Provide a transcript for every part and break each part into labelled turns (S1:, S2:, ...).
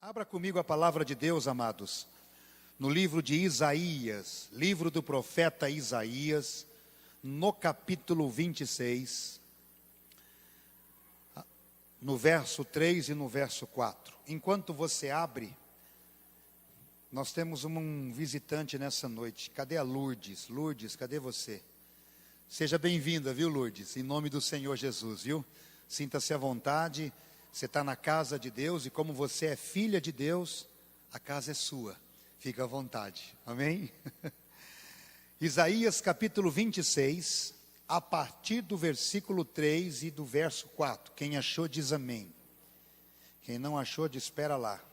S1: Abra comigo a palavra de Deus, amados, no livro de Isaías, livro do profeta Isaías, no capítulo 26, no verso 3 e no verso 4. Enquanto você abre, nós temos um visitante nessa noite. Cadê a Lourdes? Lourdes, cadê você? Seja bem-vinda, viu, Lourdes? Em nome do Senhor Jesus, viu? Sinta-se à vontade. Você está na casa de Deus e como você é filha de Deus, a casa é sua. Fica à vontade. Amém? Isaías capítulo 26, a partir do versículo 3 e do verso 4. Quem achou diz amém. Quem não achou, diz espera lá.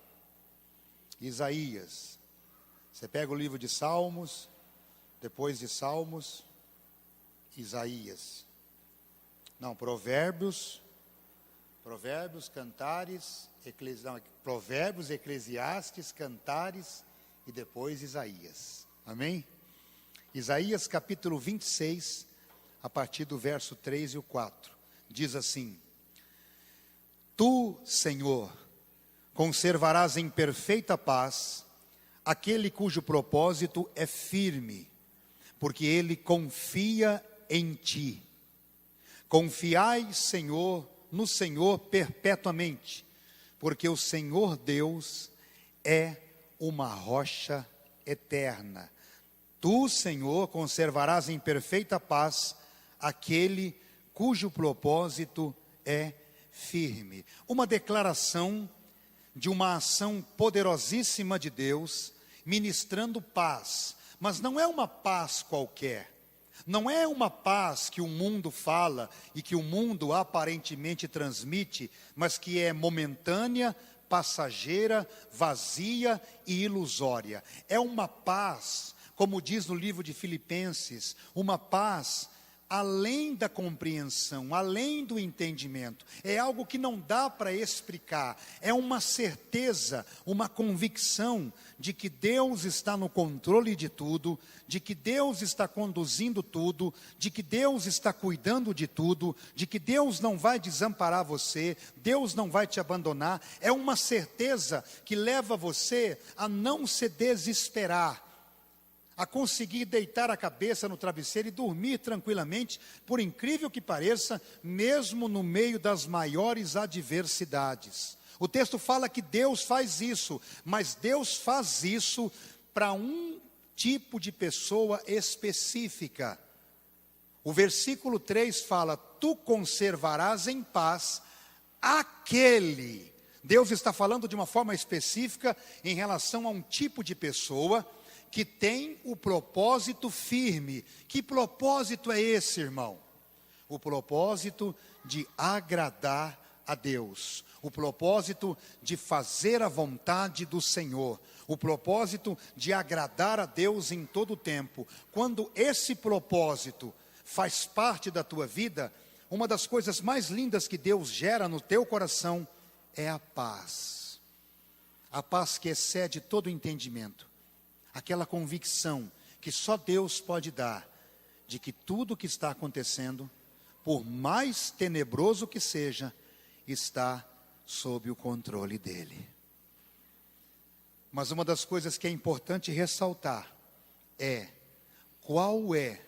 S1: Isaías. Você pega o livro de Salmos, depois de Salmos, Isaías. Não, Provérbios, Cantares, Provérbios, Eclesiastes, Cantares e depois Isaías. Amém? Isaías capítulo 26, a partir do verso 3 e o 4. Diz assim: Tu, Senhor, conservarás em perfeita paz aquele cujo propósito é firme, porque ele confia em ti. Confiai, Senhor, no Senhor perpetuamente, porque o Senhor Deus é uma rocha eterna. Tu, Senhor, conservarás em perfeita paz aquele cujo propósito é firme. Uma declaração de uma ação poderosíssima de Deus, ministrando paz, mas não é uma paz qualquer. Não é uma paz que o mundo fala e que o mundo aparentemente transmite, mas que é momentânea, passageira, vazia e ilusória. É uma paz, como diz no livro de Filipenses, uma paz além da compreensão, além do entendimento. É algo que não dá para explicar. É uma certeza, uma convicção de que Deus está no controle de tudo, de que Deus está conduzindo tudo, de que Deus está cuidando de tudo, de que Deus não vai desamparar você, Deus não vai te abandonar. É uma certeza que leva você a não se desesperar, a conseguir deitar a cabeça no travesseiro e dormir tranquilamente, por incrível que pareça, mesmo no meio das maiores adversidades. O texto fala que Deus faz isso, mas Deus faz isso para um tipo de pessoa específica. O versículo 3 fala: Tu conservarás em paz aquele. Deus está falando de uma forma específica em relação a um tipo de pessoa que tem o propósito firme. Que propósito é esse, irmão? O propósito de agradar a Deus, o propósito de fazer a vontade do Senhor, o propósito de agradar a Deus em todo o tempo. Quando esse propósito faz parte da tua vida, uma das coisas mais lindas que Deus gera no teu coração é a paz que excede todo o entendimento. Aquela convicção que só Deus pode dar, de que tudo que está acontecendo, por mais tenebroso que seja, está sob o controle dEle. Mas uma das coisas que é importante ressaltar é: qual é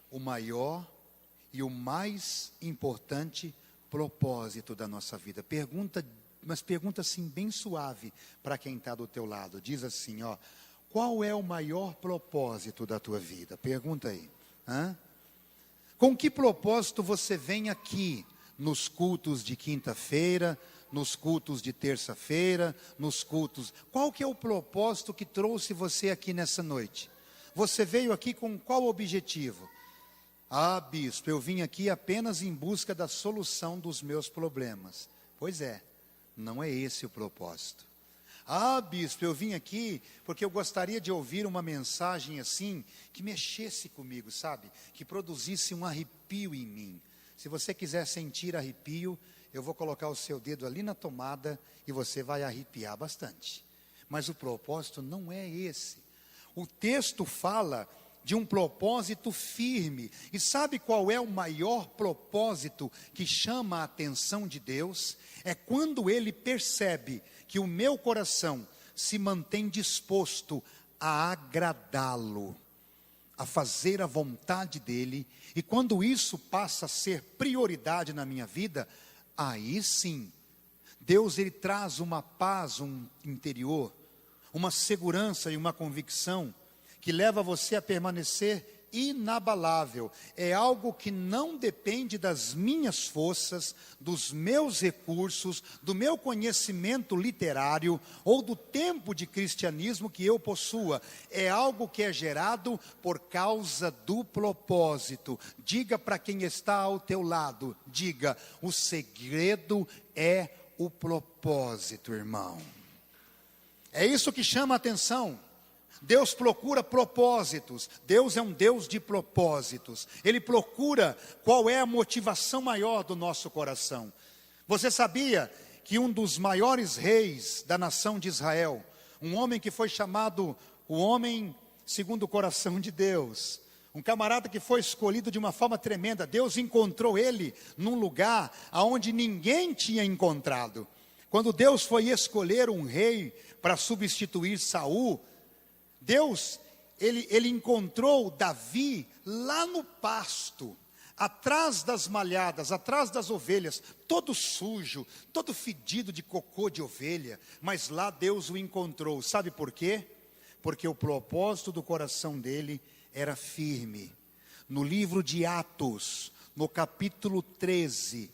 S1: o maior e o mais importante propósito da nossa vida? Pergunta, mas pergunta assim bem suave para quem está do teu lado. Diz assim, ó: qual é o maior propósito da tua vida? Pergunta aí. Com que propósito você vem aqui nos cultos de quinta-feira, nos cultos de terça-feira, nos cultos? Qual que é o propósito que trouxe você aqui nessa noite? Você veio aqui com qual objetivo? Ah, bispo, eu vim aqui apenas em busca da solução dos meus problemas. Pois é, não é esse o propósito. Ah, bispo, eu vim aqui porque eu gostaria de ouvir uma mensagem assim, que mexesse comigo, sabe? Que produzisse um arrepio em mim. Se você quiser sentir arrepio, eu vou colocar o seu dedo ali na tomada e você vai arrepiar bastante. Mas o propósito não é esse. O texto fala de um propósito firme. E sabe qual é o maior propósito que chama a atenção de Deus? É quando Ele percebe que o meu coração se mantém disposto a agradá-lo, a fazer a vontade dele, e quando isso passa a ser prioridade na minha vida, aí sim, Deus ele traz uma paz interior, uma segurança e uma convicção, que leva você a permanecer inabalável. É algo que não depende das minhas forças, dos meus recursos, do meu conhecimento literário ou do tempo de cristianismo que eu possua. É algo que é gerado por causa do propósito. Diga para quem está ao teu lado, diga, o segredo é o propósito, irmão. É isso que chama a atenção. Deus procura propósitos. Deus é um Deus de propósitos. Ele procura qual é a motivação maior do nosso coração. Você sabia que um dos maiores reis da nação de Israel, um homem que foi chamado o homem segundo o coração de Deus, um camarada que foi escolhido de uma forma tremenda, Deus encontrou ele num lugar aonde ninguém tinha encontrado. Quando Deus foi escolher um rei para substituir Saul, Deus, ele encontrou Davi lá no pasto, atrás das malhadas, atrás das ovelhas, todo sujo, todo fedido de cocô de ovelha, mas lá Deus o encontrou. Sabe por quê? Porque o propósito do coração dele era firme. No livro de Atos, no capítulo 13,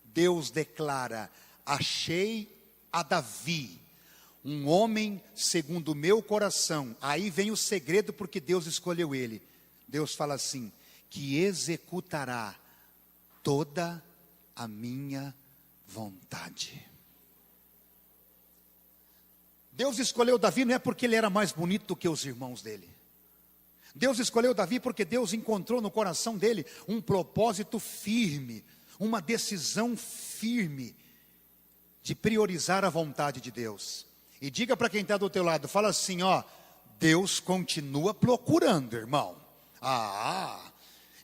S1: Deus declara: achei a Davi, um homem segundo o meu coração. Aí vem o segredo, porque Deus escolheu ele. Deus fala assim, que executará toda a minha vontade. Deus escolheu Davi não é porque ele era mais bonito do que os irmãos dele. Deus escolheu Davi porque Deus encontrou no coração dele um propósito firme, uma decisão firme de priorizar a vontade de Deus. E diga para quem está do teu lado, fala assim, ó, Deus continua procurando, irmão.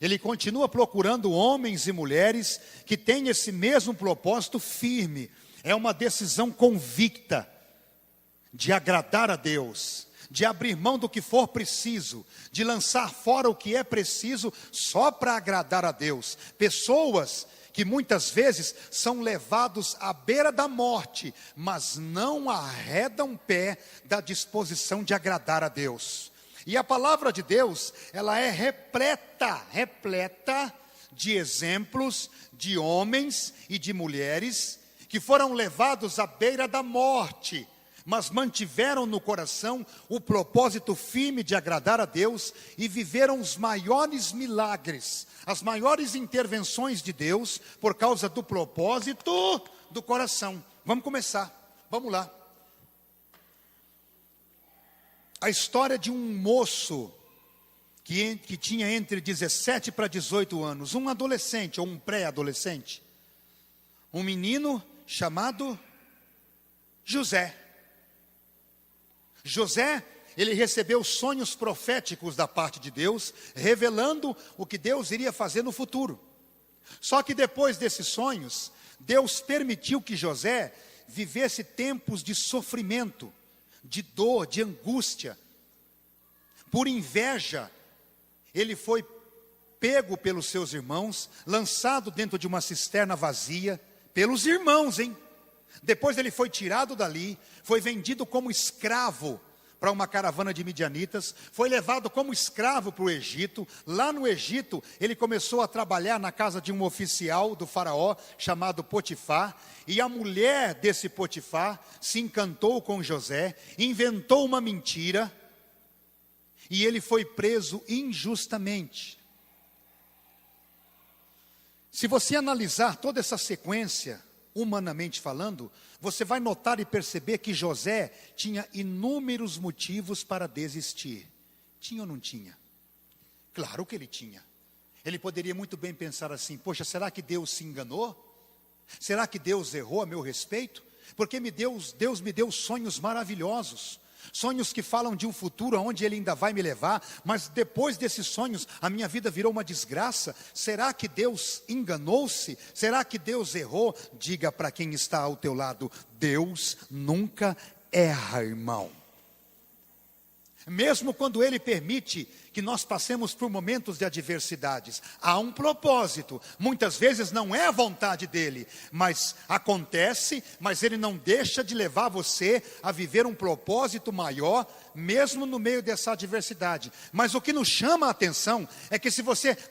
S1: Ele continua procurando homens e mulheres que têm esse mesmo propósito firme. É uma decisão convicta de agradar a Deus, de abrir mão do que for preciso, de lançar fora o que é preciso só para agradar a Deus. Pessoas que muitas vezes são levados à beira da morte, mas não arredam pé da disposição de agradar a Deus. E a palavra de Deus, ela é repleta de exemplos de homens e de mulheres que foram levados à beira da morte, mas mantiveram no coração o propósito firme de agradar a Deus e viveram os maiores milagres, as maiores intervenções de Deus por causa do propósito do coração. Vamos começar, vamos lá. A história de um moço que tinha entre 17 para 18 anos, um adolescente ou um pré-adolescente, um menino chamado José. José, ele recebeu sonhos proféticos da parte de Deus, revelando o que Deus iria fazer no futuro. Só que depois desses sonhos, Deus permitiu que José vivesse tempos de sofrimento, de dor, de angústia. Por inveja, ele foi pego pelos seus irmãos, lançado dentro de uma cisterna vazia, pelos irmãos, hein? Depois ele foi tirado dali, foi vendido como escravo para uma caravana de midianitas, foi levado como escravo para o Egito. Lá no Egito, ele começou a trabalhar na casa de um oficial do faraó, chamado Potifar, e a mulher desse Potifar se encantou com José, inventou uma mentira, e ele foi preso injustamente. Se você analisar toda essa sequência, humanamente falando, você vai notar e perceber que José tinha inúmeros motivos para desistir. Tinha ou não tinha? Claro que ele tinha. Ele poderia muito bem pensar assim, poxa, será que Deus se enganou? Será que Deus errou a meu respeito? Porque Deus me deu sonhos maravilhosos. Sonhos que falam de um futuro aonde Ele ainda vai me levar, mas depois desses sonhos a minha vida virou uma desgraça. Será que Deus enganou-se? Será que Deus errou? Diga para quem está ao teu lado: Deus nunca erra, irmão. Mesmo quando Ele permite que nós passemos por momentos de adversidades, há um propósito. Muitas vezes não é a vontade dEle, mas acontece, mas Ele não deixa de levar você a viver um propósito maior, mesmo no meio dessa adversidade. Mas o que nos chama a atenção é que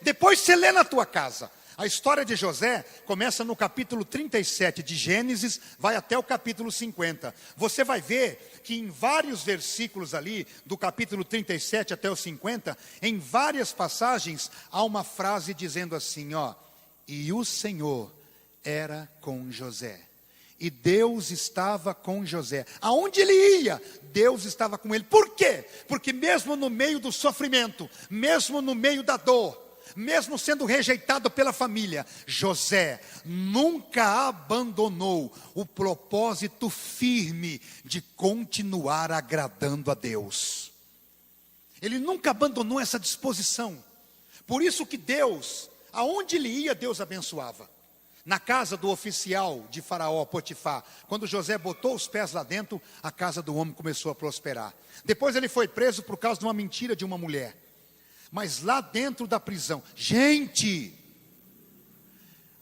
S1: depois você lê na tua casa, a história de José começa no capítulo 37 de Gênesis, vai até o capítulo 50. Você vai ver que em vários versículos ali, do capítulo 37 até o 50, em várias passagens, há uma frase dizendo assim, e o Senhor era com José. E Deus estava com José. Aonde ele ia, Deus estava com ele. Por quê? Porque mesmo no meio do sofrimento, mesmo no meio da dor, mesmo sendo rejeitado pela família, José nunca abandonou o propósito firme de continuar agradando a Deus. Ele nunca abandonou essa disposição. Por isso que Deus, aonde ele ia, Deus abençoava. Na casa do oficial de Faraó, Potifar, quando José botou os pés lá dentro, a casa do homem começou a prosperar. Depois ele foi preso por causa de uma mentira de uma mulher. Mas lá dentro da prisão, gente,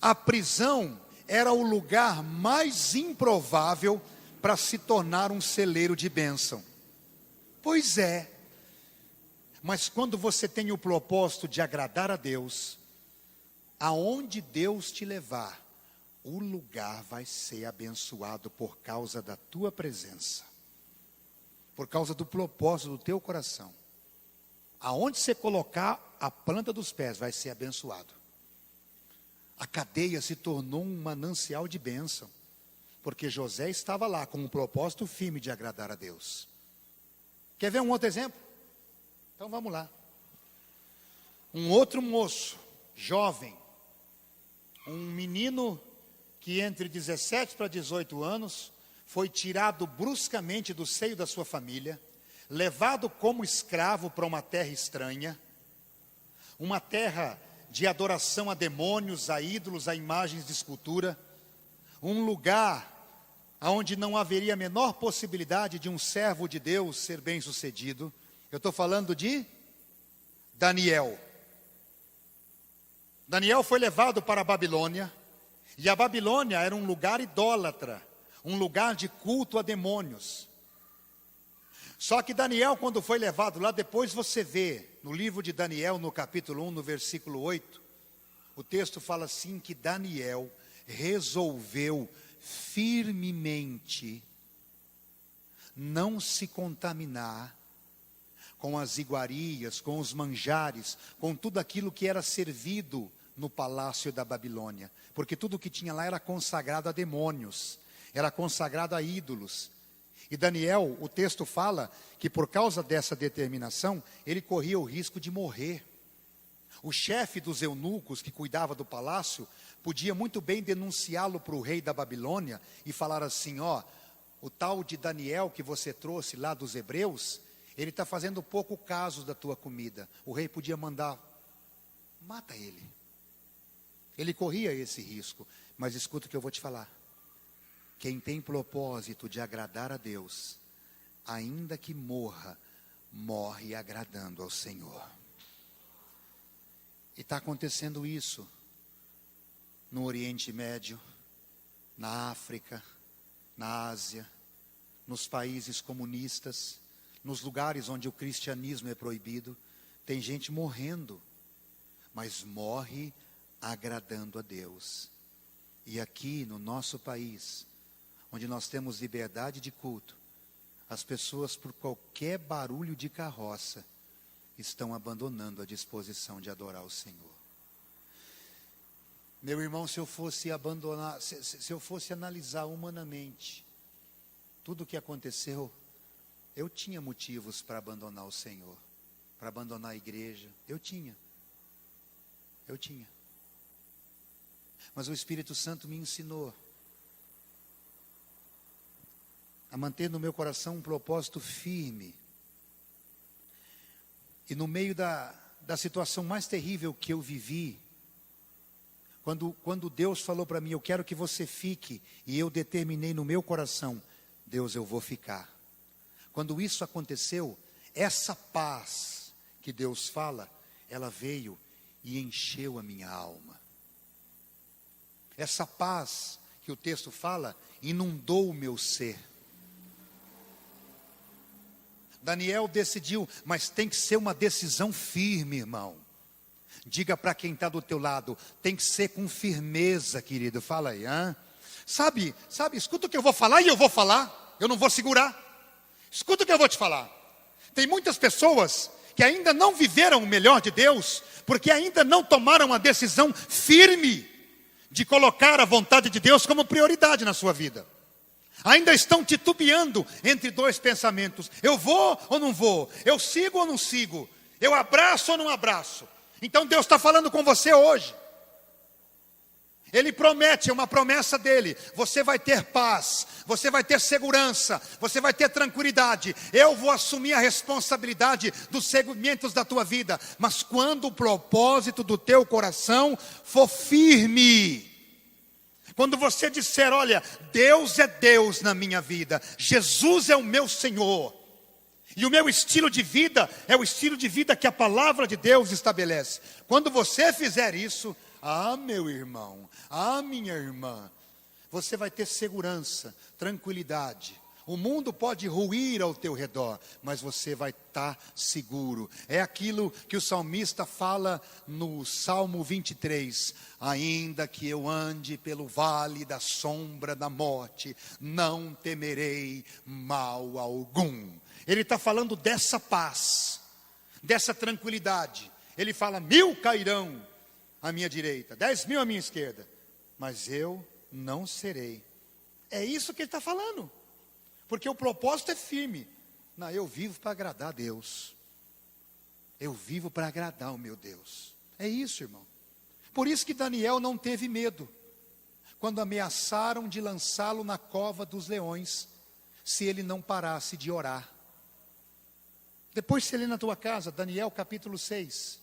S1: a prisão era o lugar mais improvável para se tornar um celeiro de bênção. Pois é, mas quando você tem o propósito de agradar a Deus, aonde Deus te levar, o lugar vai ser abençoado por causa da tua presença, por causa do propósito do teu coração. Aonde você colocar a planta dos pés vai ser abençoado. A cadeia se tornou um manancial de bênção, porque José estava lá com um propósito firme de agradar a Deus. Quer ver um outro exemplo? Então vamos lá. Um outro moço, jovem, um menino que entre 17 para 18 anos, foi tirado bruscamente do seio da sua família, levado como escravo para uma terra estranha, uma terra de adoração a demônios, a ídolos, a imagens de escultura, um lugar onde não haveria a menor possibilidade de um servo de Deus ser bem-sucedido. Eu estou falando de Daniel. Daniel foi levado para a Babilônia, e a Babilônia era um lugar idólatra, um lugar de culto a demônios. Só que Daniel, quando foi levado lá, depois você vê, no livro de Daniel, no capítulo 1, no versículo 8, o texto fala assim, que Daniel resolveu firmemente não se contaminar com as iguarias, com os manjares, com tudo aquilo que era servido no palácio da Babilônia, porque tudo que tinha lá era consagrado a demônios, era consagrado a ídolos. E Daniel, o texto fala que por causa dessa determinação, ele corria o risco de morrer. O chefe dos eunucos que cuidava do palácio, podia muito bem denunciá-lo para o rei da Babilônia e falar assim, o tal de Daniel que você trouxe lá dos hebreus, ele está fazendo pouco caso da tua comida. O rei podia mandar, mata ele. Ele corria esse risco, mas escuta o que eu vou te falar. Quem tem propósito de agradar a Deus, ainda que morra, morre agradando ao Senhor. E está acontecendo isso no Oriente Médio, na África, na Ásia, nos países comunistas, nos lugares onde o cristianismo é proibido. Tem gente morrendo, mas morre agradando a Deus. E aqui no nosso país, onde nós temos liberdade de culto, as pessoas, por qualquer barulho de carroça, estão abandonando a disposição de adorar o Senhor. Meu irmão, se eu fosse analisar humanamente tudo o que aconteceu, eu tinha motivos para abandonar o Senhor, para abandonar a igreja. Eu tinha. Mas o Espírito Santo me ensinou a manter no meu coração um propósito firme. E no meio da situação mais terrível que eu vivi, quando Deus falou para mim, eu quero que você fique, e eu determinei no meu coração, Deus, eu vou ficar. Quando isso aconteceu, essa paz que Deus fala, ela veio e encheu a minha alma. Essa paz que o texto fala, inundou o meu ser. Daniel decidiu, mas tem que ser uma decisão firme, irmão. Diga para quem está do teu lado, tem que ser com firmeza, querido. Fala aí, hein? Sabe, escuta o que eu vou falar e eu vou falar. Eu não vou segurar. Escuta o que eu vou te falar. Tem muitas pessoas que ainda não viveram o melhor de Deus, porque ainda não tomaram a decisão firme de colocar a vontade de Deus como prioridade na sua vida. Ainda estão titubeando entre dois pensamentos. Eu vou ou não vou? Eu sigo ou não sigo? Eu abraço ou não abraço? Então Deus está falando com você hoje. Ele promete, é uma promessa dele. Você vai ter paz, você vai ter segurança, você vai ter tranquilidade. Eu vou assumir a responsabilidade dos segmentos da tua vida. Mas quando o propósito do teu coração for firme, quando você disser, olha, Deus é Deus na minha vida, Jesus é o meu Senhor, e o meu estilo de vida é o estilo de vida que a palavra de Deus estabelece. Quando você fizer isso, meu irmão, minha irmã, você vai ter segurança, tranquilidade. O mundo pode ruir ao teu redor, mas você vai estar seguro. É aquilo que o salmista fala no Salmo 23. Ainda que eu ande pelo vale da sombra da morte, não temerei mal algum. Ele está falando dessa paz, dessa tranquilidade. Ele fala, 1000 cairão à minha direita, 10.000 à minha esquerda, mas eu não serei. É isso que ele está falando. Porque o propósito é firme. Não, eu vivo para agradar a Deus. Eu vivo para agradar o meu Deus. É isso, irmão. Por isso que Daniel não teve medo quando ameaçaram de lançá-lo na cova dos leões, se ele não parasse de orar. Depois você lê na tua casa, Daniel capítulo 6.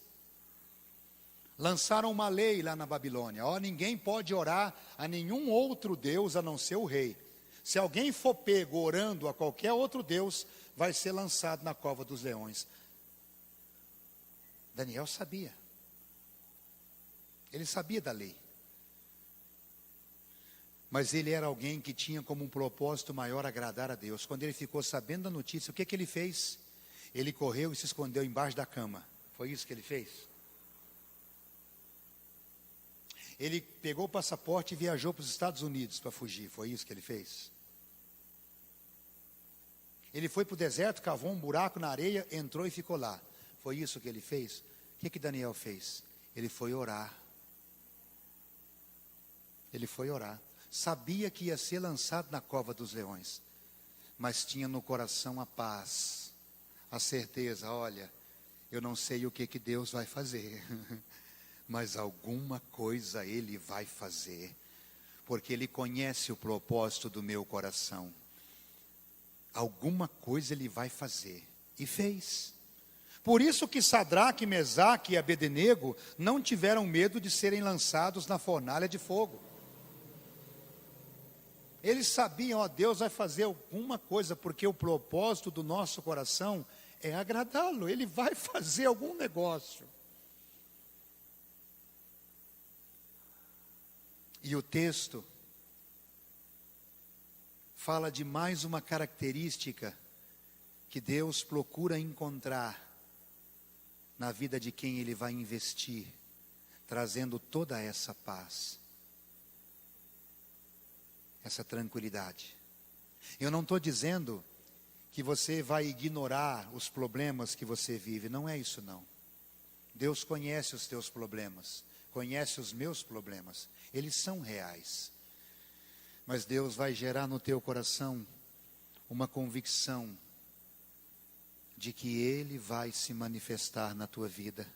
S1: Lançaram uma lei lá na Babilônia. Ninguém pode orar a nenhum outro Deus a não ser o rei. Se alguém for pego orando a qualquer outro Deus, vai ser lançado na cova dos leões. Daniel sabia. Ele sabia da lei. Mas ele era alguém que tinha como um propósito maior agradar a Deus. Quando ele ficou sabendo da notícia, o que ele fez? Ele correu e se escondeu embaixo da cama. Foi isso que ele fez? Ele pegou o passaporte e viajou para os Estados Unidos para fugir. Foi isso que ele fez? Ele foi para o deserto, cavou um buraco na areia, entrou e ficou lá. Foi isso que ele fez? O que Daniel fez? Ele foi orar. Ele foi orar. Sabia que ia ser lançado na cova dos leões, mas tinha no coração a paz, a certeza, olha, eu não sei o que Deus vai fazer, mas alguma coisa Ele vai fazer, porque Ele conhece o propósito do meu coração. Alguma coisa Ele vai fazer, e fez. Por isso que Sadraque, Mesaque e Abednego não tiveram medo de serem lançados na fornalha de fogo. Eles sabiam, Deus vai fazer alguma coisa, porque o propósito do nosso coração é agradá-lo. Ele vai fazer algum negócio. E o texto fala de mais uma característica que Deus procura encontrar na vida de quem Ele vai investir, trazendo toda essa paz, essa tranquilidade. Eu não estou dizendo que você vai ignorar os problemas que você vive, não é isso não. Deus conhece os teus problemas, conhece os meus problemas, eles são reais. Mas Deus vai gerar no teu coração uma convicção de que Ele vai se manifestar na tua vida,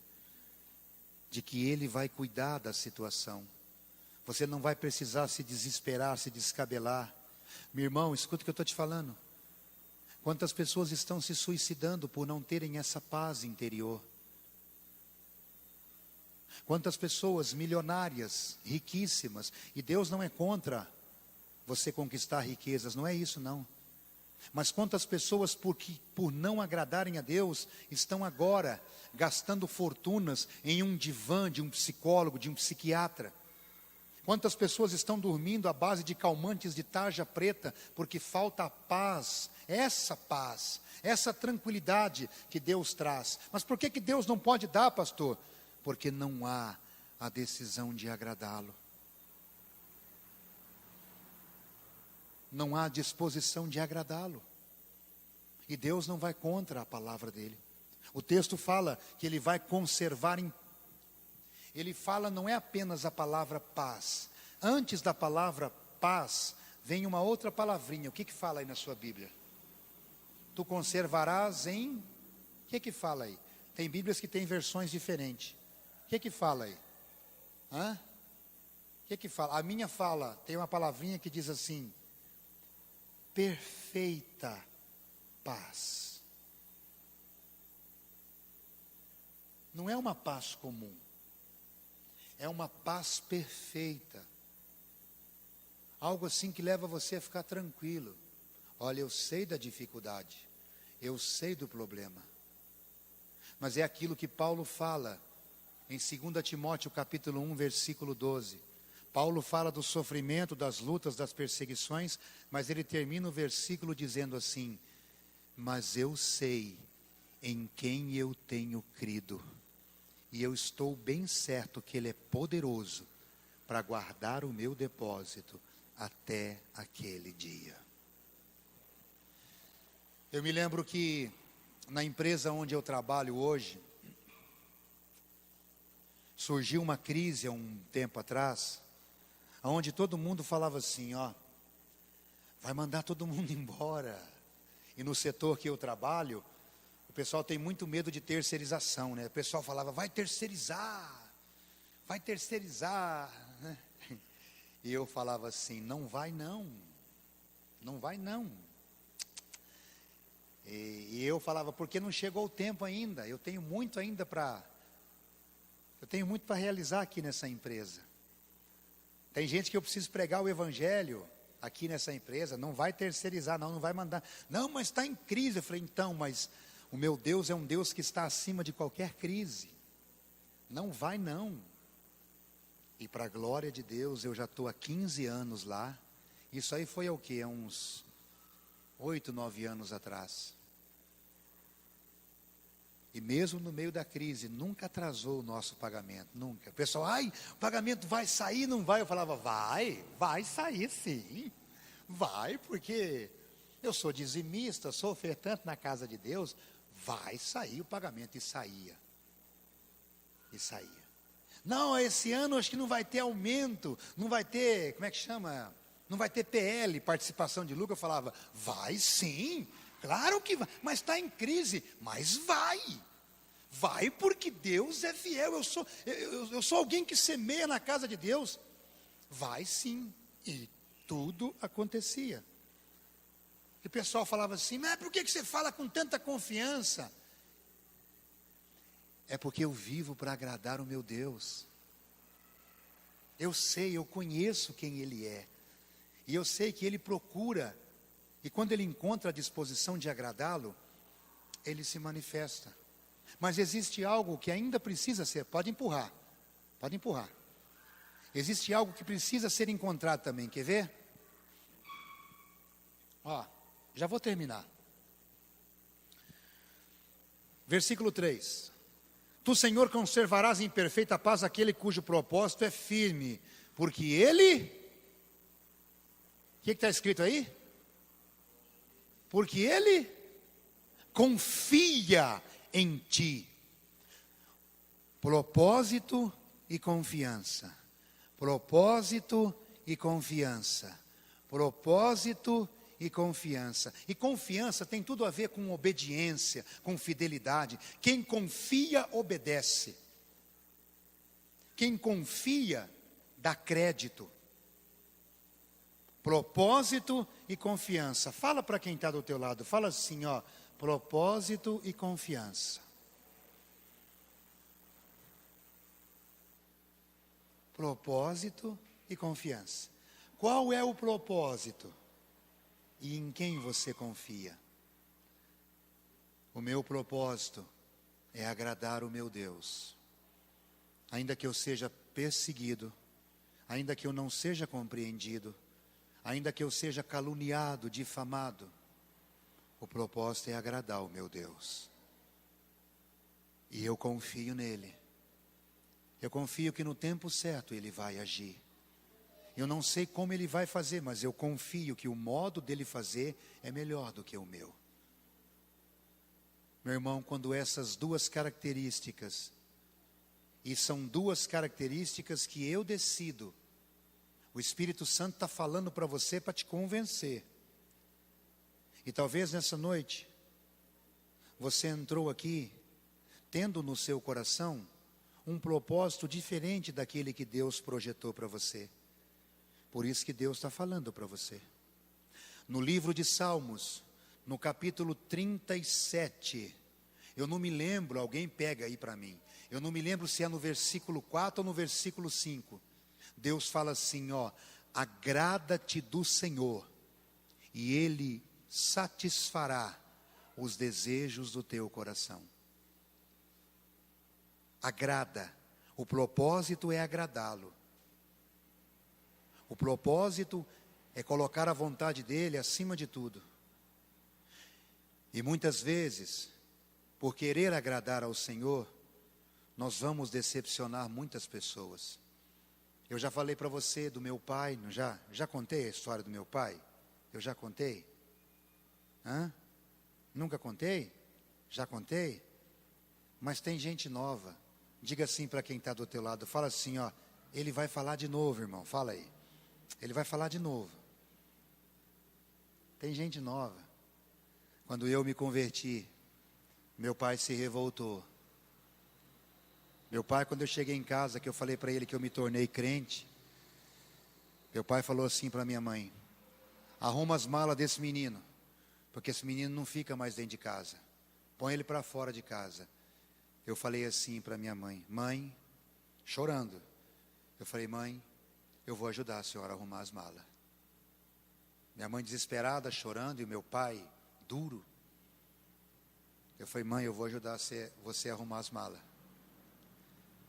S1: de que Ele vai cuidar da situação. Você não vai precisar se desesperar, se descabelar. Meu irmão, escuta o que eu estou te falando. Quantas pessoas estão se suicidando por não terem essa paz interior? Quantas pessoas milionárias, riquíssimas, e Deus não é contra você conquistar riquezas, não é isso não. Mas quantas pessoas por não agradarem a Deus, estão agora gastando fortunas em um divã de um psicólogo, de um psiquiatra? Quantas pessoas estão dormindo à base de calmantes de tarja preta, porque falta a paz, essa tranquilidade que Deus traz. Mas por que Deus não pode dar, pastor? Porque não há a decisão de agradá-lo. Não há disposição de agradá-lo. E Deus não vai contra a palavra dele. O texto fala que ele vai conservar Ele fala não é apenas a palavra paz. Antes da palavra paz, vem uma outra palavrinha. O que fala aí na sua Bíblia? Tu conservarás em... O que fala aí? Tem Bíblias que têm versões diferentes. O que fala aí? Hã? O que fala? A minha fala, tem uma palavrinha que diz assim: perfeita paz. Não é uma paz comum. É uma paz perfeita. Algo assim que leva você a ficar tranquilo. Olha, eu sei da dificuldade. Eu sei do problema. Mas é aquilo que Paulo fala em 2 Timóteo capítulo 1, versículo 12. Paulo fala do sofrimento, das lutas, das perseguições, mas ele termina o versículo dizendo assim: mas eu sei em quem eu tenho crido, e eu estou bem certo que Ele é poderoso para guardar o meu depósito até aquele dia. Eu me lembro que na empresa onde eu trabalho hoje, surgiu uma crise há um tempo atrás, onde todo mundo falava assim, ó, vai mandar todo mundo embora. E no setor que eu trabalho, o pessoal tem muito medo de terceirização, né? O pessoal falava, vai terceirizar, né? E eu falava assim, não vai não. E eu falava, porque não chegou o tempo ainda, eu tenho muito para realizar aqui nessa empresa. Tem gente que eu preciso pregar o evangelho aqui nessa empresa, não vai terceirizar, não vai mandar. Não, mas está em crise. Eu falei, então, mas o meu Deus é um Deus que está acima de qualquer crise. Não vai não. E para a glória de Deus, eu já estou há 15 anos lá. Isso aí foi o quê? Há uns 8, 9 anos atrás. E mesmo no meio da crise, nunca atrasou o nosso pagamento, nunca. O pessoal, o pagamento vai sair, não vai? Eu falava, vai sair sim. Vai, porque eu sou dizimista, sou ofertante na casa de Deus. Vai sair o pagamento. E saía. Não, esse ano acho que não vai ter aumento, não vai ter, como é que chama? Não vai ter PL, participação de lucro. Eu falava, vai sim, claro que vai, mas está em crise, mas vai porque Deus é fiel, eu sou alguém que semeia na casa de Deus, vai sim, e tudo acontecia. E o pessoal falava assim, mas por que você fala com tanta confiança? É porque eu vivo para agradar o meu Deus. Eu sei, eu conheço quem Ele é. E eu sei que Ele procura. E quando Ele encontra a disposição de agradá-lo, Ele se manifesta. Mas existe algo que ainda precisa ser, pode empurrar. Existe algo que precisa ser encontrado também, quer ver? Já vou terminar. Versículo 3. Tu, Senhor, conservarás em perfeita paz aquele cujo propósito é firme, porque ele... O que está escrito aí? Porque ele confia em ti. Propósito e confiança. Propósito e confiança. Propósito e confiança. E confiança tem tudo a ver com obediência, com fidelidade. Quem confia, obedece. Quem confia, dá crédito. Propósito e confiança. Fala para quem está do teu lado, fala assim, ó, propósito e confiança. Propósito e confiança. Qual é o propósito? E em quem você confia? O meu propósito é agradar o meu Deus. Ainda que eu seja perseguido, ainda que eu não seja compreendido, ainda que eu seja caluniado, difamado, o propósito é agradar o meu Deus. E eu confio nele. Eu confio que no tempo certo ele vai agir. Eu não sei como ele vai fazer, mas eu confio que o modo dele fazer é melhor do que o meu. Meu irmão, quando essas duas características, e são duas características que eu decido, o Espírito Santo está falando para você para te convencer. E talvez nessa noite, você entrou aqui, tendo no seu coração um propósito diferente daquele que Deus projetou para você. Por isso que Deus está falando para você. No livro de Salmos, no capítulo 37, eu não me lembro, alguém pega aí para mim. Eu não me lembro se é no versículo 4 ou no versículo 5. Deus fala assim, ó, agrada-te do Senhor, e Ele satisfará os desejos do teu coração. Agrada, o propósito é agradá-lo. O propósito é colocar a vontade dEle acima de tudo. E muitas vezes, por querer agradar ao Senhor, nós vamos decepcionar muitas pessoas. Eu já falei para você do meu pai, não já? Já contei a história do meu pai? Eu já contei? Nunca contei? Já contei? Mas tem gente nova. Diga assim para quem está do teu lado, fala assim, ó, ele vai falar de novo, irmão, fala aí. Ele vai falar de novo. Tem gente nova. Quando eu me converti, meu pai se revoltou. Meu pai, quando eu cheguei em casa, que eu falei para ele que eu me tornei crente, meu pai falou assim para minha mãe, arruma as malas desse menino, porque esse menino não fica mais dentro de casa. Põe ele para fora de casa. Eu falei assim para minha mãe, mãe, chorando. Eu falei, mãe, eu vou ajudar a senhora a arrumar as malas. Minha mãe desesperada, chorando, e o meu pai, duro. Eu falei, mãe, eu vou ajudar você a arrumar as malas.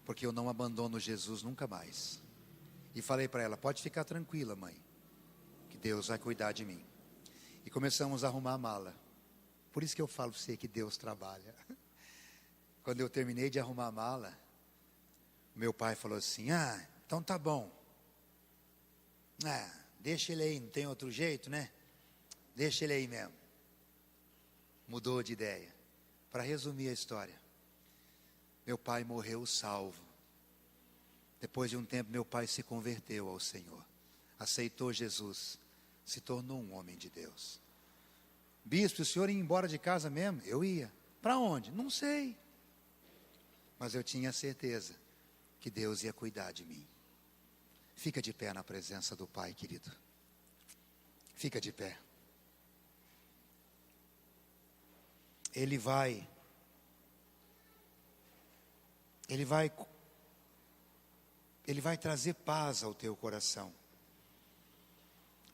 S1: Porque eu não abandono Jesus nunca mais. E falei para ela, pode ficar tranquila, mãe, que Deus vai cuidar de mim. E começamos a arrumar a mala. Por isso que eu falo para você que Deus trabalha. Quando eu terminei de arrumar a mala, meu pai falou assim, então tá bom. Deixa ele aí, não tem outro jeito, né? Deixa ele aí mesmo. Mudou de ideia. Para resumir a história, meu pai morreu salvo. Depois de um tempo, meu pai se converteu ao Senhor. Aceitou Jesus. Se tornou um homem de Deus. Bispo, o senhor ia embora de casa mesmo? Eu ia. Para onde? Não sei. Mas eu tinha certeza que Deus ia cuidar de mim. Fica de pé na presença do Pai, querido. Fica de pé. Ele vai trazer paz ao teu coração.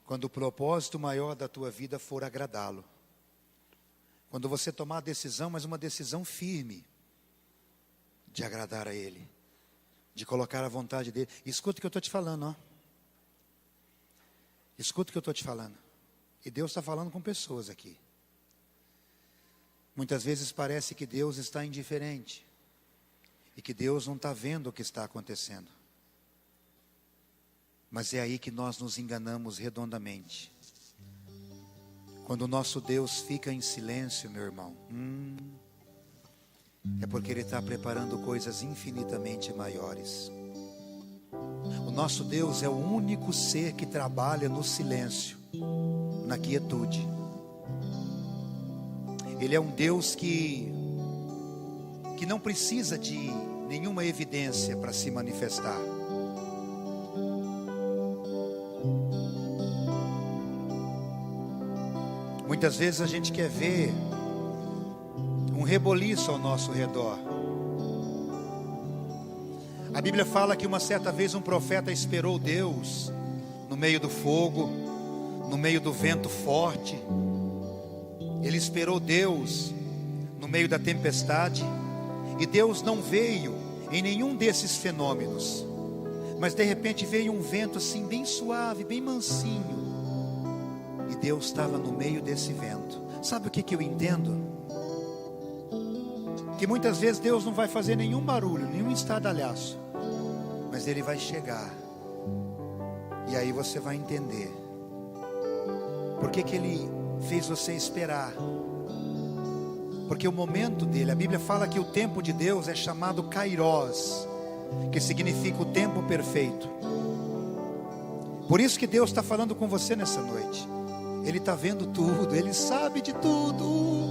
S1: Quando o propósito maior da tua vida for agradá-lo. Quando você tomar a decisão, mas uma decisão firme, de agradar a Ele, de colocar a vontade dEle. Escuta o que eu estou te falando, ó. Escuta o que eu estou te falando. E Deus está falando com pessoas aqui. Muitas vezes parece que Deus está indiferente. E que Deus não está vendo o que está acontecendo. Mas é aí que nós nos enganamos redondamente. Quando o nosso Deus fica em silêncio, meu irmão, é porque Ele está preparando coisas infinitamente maiores. O nosso Deus é o único ser que trabalha no silêncio, na quietude. Ele é um Deus que não precisa de nenhuma evidência para se manifestar. Muitas vezes a gente quer ver um reboliço ao nosso redor. A Bíblia fala que uma certa vez um profeta esperou Deus no meio do fogo, no meio do vento forte. Ele esperou Deus no meio da tempestade, e Deus não veio em nenhum desses fenômenos, mas de repente veio um vento assim bem suave, bem mansinho, e Deus estava no meio desse vento. Sabe o que eu entendo? Que muitas vezes Deus não vai fazer nenhum barulho, nenhum estardalhaço, mas Ele vai chegar, e aí você vai entender por que Ele fez você esperar. Porque o momento dele, a Bíblia fala que o tempo de Deus é chamado Kairos, que significa o tempo perfeito. Por isso que Deus está falando com você nessa noite. Ele está vendo tudo, Ele sabe de tudo.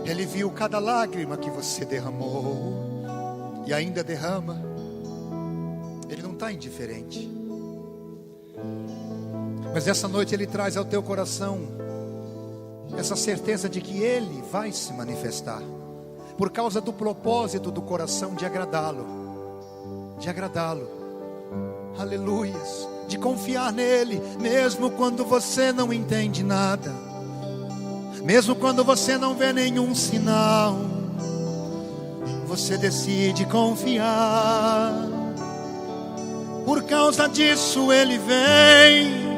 S1: Ele viu cada lágrima que você derramou e ainda derrama. Ele não está indiferente. Mas essa noite Ele traz ao teu coração essa certeza de que Ele vai se manifestar, por causa do propósito do coração de agradá-lo, aleluias, de confiar nele, mesmo quando você não entende nada, mesmo quando você não vê nenhum sinal, você decide confiar. Por causa disso Ele vem,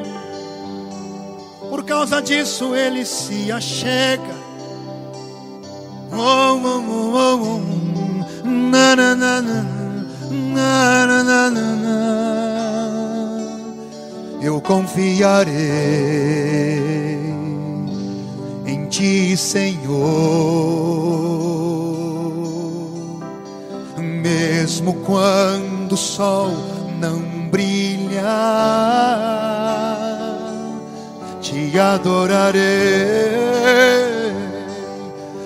S1: por causa disso Ele se achega. Oh, oh, oh, oh, na, na, na, na, na, na, na, na. Eu confiarei em Ti, Senhor, mesmo quando o sol não brilha. Te adorarei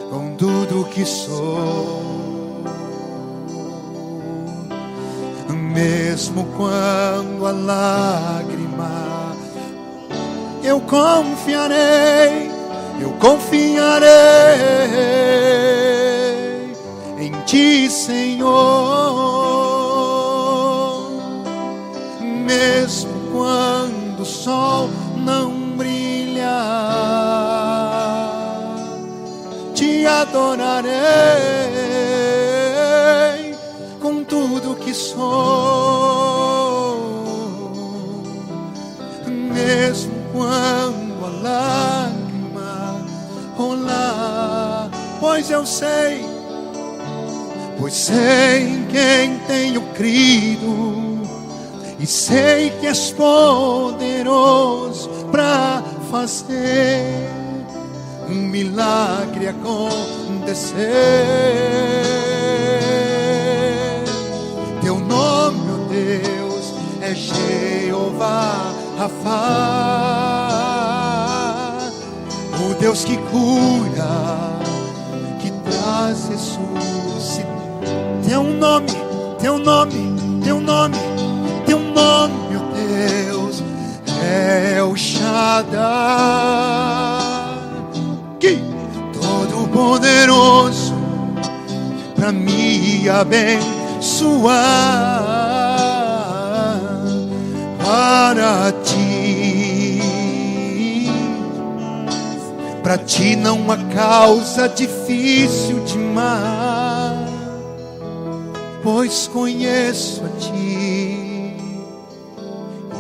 S1: com tudo que sou, mesmo quando a lágrima. Eu confiarei em Ti, Senhor, mesmo quando o sol não brilha, Te adorarei com tudo que sou, mesmo quando a lágrima rolar. Pois sei em quem tenho crido, e sei que És poderoso para fazer um milagre acontecer. Teu nome, ó Deus, é Jeová Rafa, o Deus que cura, que traz ressuscitação. Teu nome, ó Deus, é o Shaddai, que todo poderoso para me abençoar. Para ti não há causa difícil demais, pois conheço a Ti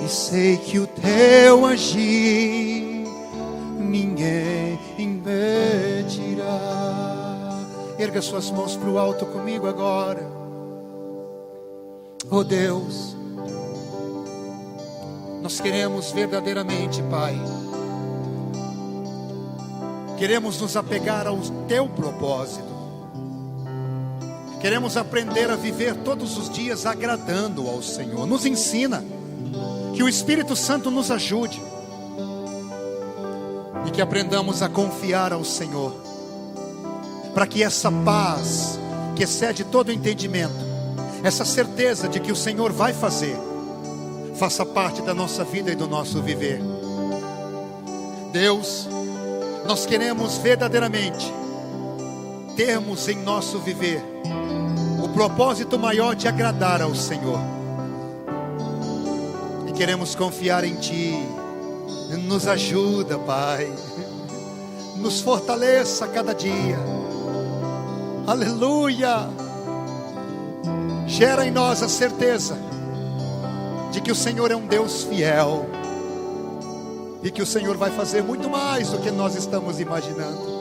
S1: e sei que o Teu agir ninguém impedirá. Erga suas mãos para o alto comigo agora. Oh Deus, nós queremos verdadeiramente, Pai, queremos nos apegar ao Teu propósito. Queremos aprender a viver todos os dias agradando ao Senhor. Nos ensina, que o Espírito Santo nos ajude, e que aprendamos a confiar ao Senhor, para que essa paz que excede todo entendimento, essa certeza de que o Senhor vai fazer, faça parte da nossa vida e do nosso viver. Deus, Nós queremos verdadeiramente termos em nosso viver o propósito maior de agradar ao Senhor. E queremos confiar em Ti. Nos ajuda, Pai. Nos fortaleça a cada dia. Aleluia. Gera em nós a certeza de que o Senhor é um Deus fiel e que o Senhor vai fazer muito mais do que nós estamos imaginando.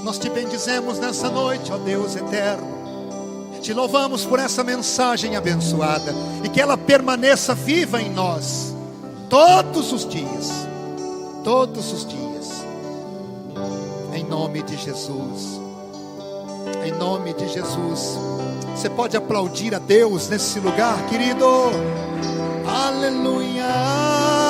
S1: Nós te bendizemos nessa noite, ó Deus eterno. Te louvamos por essa mensagem abençoada e que ela permaneça viva em nós todos os dias. Todos os dias. Em nome de Jesus. Em nome de Jesus. Você pode aplaudir a Deus nesse lugar, querido. Aleluia.